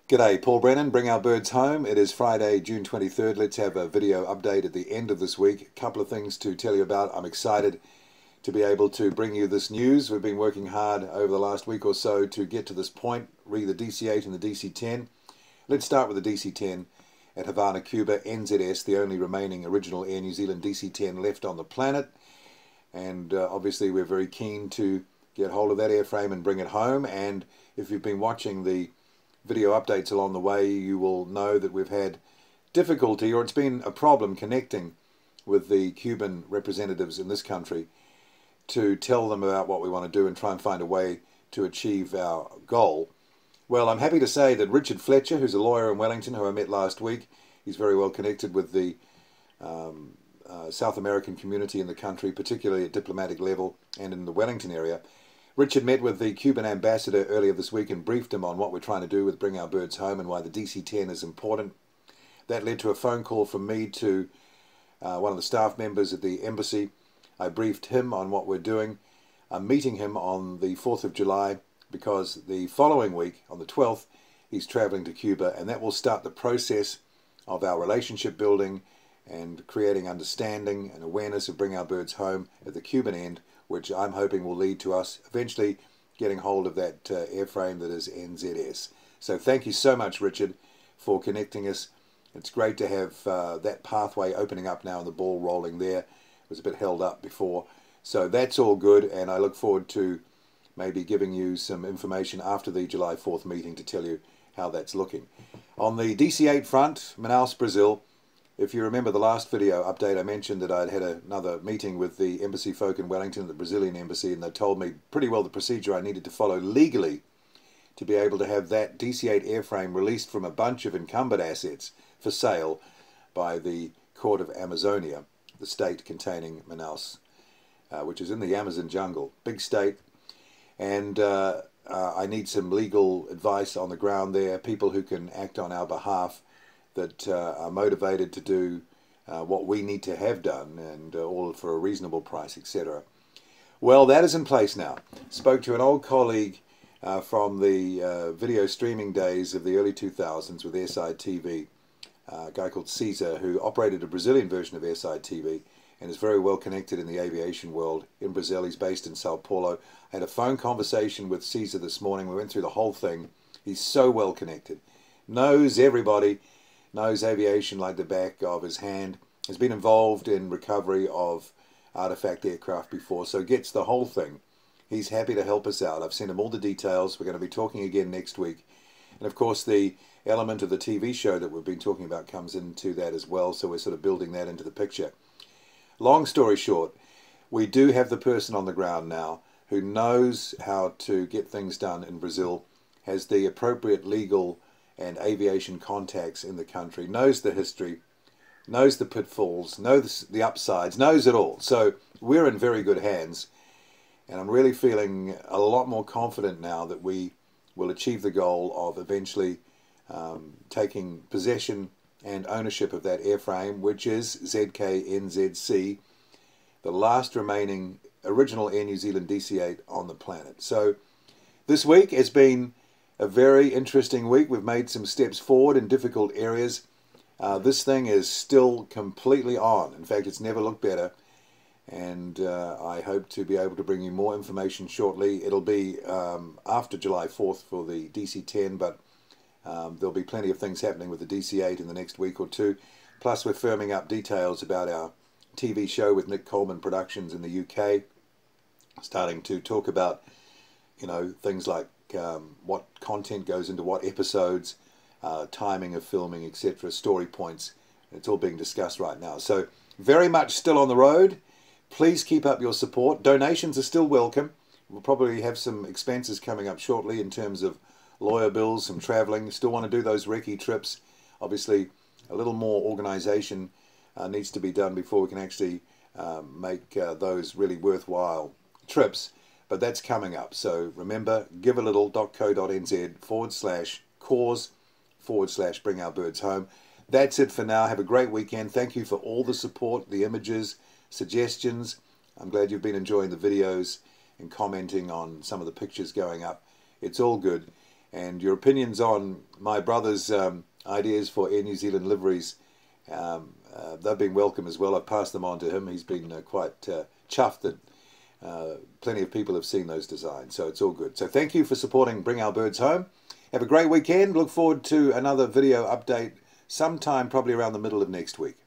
G'day, Paul Brennan, Bring Our Birds Home. It is Friday, June 23rd. Let's have a video update at the end of this week. A couple of things to tell you about. I'm excited to be able to bring you this news. We've been working hard over the last week or so to get to this point, re the DC-8 and the DC-10. Let's start with the DC-10 at Havana, Cuba, NZS, the only remaining original Air New Zealand DC-10 left on the planet. And obviously we're very keen to get hold of that airframe and bring it home. And if you've been watching the video updates along the way, you will know that we've had difficulty, or it's been a problem, connecting with the Cuban representatives in this country to tell them about what we want to do and try and find a way to achieve our goal. Well, I'm happy to say that Richard Fletcher, who's a lawyer in Wellington, who I met last week, he's very well connected with the South American community in the country, particularly at diplomatic level and in the Wellington area. Richard met with the Cuban ambassador earlier this week and briefed him on what we're trying to do with Bring Our Birds Home and why the DC-10 is important. That led to a phone call from me to one of the staff members at the embassy. I briefed him on what we're doing. I'm meeting him on the 4th of July because the following week, on the 12th, he's traveling to Cuba, and that will start the process of our relationship building and creating understanding and awareness of Bring Our Birds Home at the Cuban end, which I'm hoping will lead to us eventually getting hold of that airframe that is NZS. So thank you so much, Richard, for connecting us. It's great to have that pathway opening up now and the ball rolling there. It was a bit held up before. So that's all good, and I look forward to maybe giving you some information after the July 4th meeting to tell you how that's looking. On the DC-8 front, Manaus, Brazil, if you remember the last video update, I mentioned that I'd had another meeting with the embassy folk in Wellington, the Brazilian embassy, and they told me pretty well the procedure I needed to follow legally to be able to have that DC-8 airframe released from a bunch of encumbered assets for sale by the Court of Amazonia, the state containing Manaus, which is in the Amazon jungle. Big state. And I need some legal advice on the ground there, people who can act on our behalf, that are motivated to do what we need to have done, and all for a reasonable price, etc. Well, that is in place now. Spoke to an old colleague from the video streaming days of the early 2000s with Airside TV, a guy called Caesar, who operated a Brazilian version of Airside TV and is very well connected in the aviation world in Brazil. He's based in Sao Paulo. I had a phone conversation with Caesar this morning. We went through the whole thing. He's so well connected, knows everybody, knows aviation like the back of his hand, has been involved in recovery of artifact aircraft before, so gets the whole thing. He's happy to help us out. I've sent him all the details. We're going to be talking again next week. And of course the element of the TV show that we've been talking about comes into that as well, so we're sort of building that into the picture. Long story short, we do have the person on the ground now who knows how to get things done in Brazil, has the appropriate legal and aviation contacts in the country, knows the history, knows the pitfalls, knows the upsides, knows it all. So we're in very good hands, and I'm really feeling a lot more confident now that we will achieve the goal of eventually taking possession and ownership of that airframe, which is ZK-NZC, the last remaining original Air New Zealand DC-8 on the planet. So this week has been a very interesting week. We've made some steps forward in difficult areas. This thing is still completely on. In fact, it's never looked better. And I hope to be able to bring you more information shortly. It'll be after July 4th for the DC-10, but there'll be plenty of things happening with the DC-8 in the next week or two. Plus, we're firming up details about our TV show with Nick Coleman Productions in the UK, starting to talk about, you know, things like what content goes into what episodes, timing of filming, etc., story points. It's all being discussed right now. So very much still on the road. Please keep up your support. Donations are still welcome. We'll probably have some expenses coming up shortly in terms of lawyer bills, some traveling. Still want to do those recce trips. Obviously, a little more organization needs to be done before we can actually make those really worthwhile trips. But that's coming up. So remember, givealittle.co.nz/cause/Bring Our Birds Home. That's it for now. Have a great weekend. Thank you for all the support, the images, suggestions. I'm glad you've been enjoying the videos and commenting on some of the pictures going up. It's all good. And your opinions on my brother's ideas for Air New Zealand liveries, they've been welcome as well. I've passed them on to him. He's been quite chuffed that plenty of people have seen those designs, so it's all good. So thank you for supporting Bring Our Birds Home. Have a great weekend. Look forward to another video update sometime probably around the middle of next week.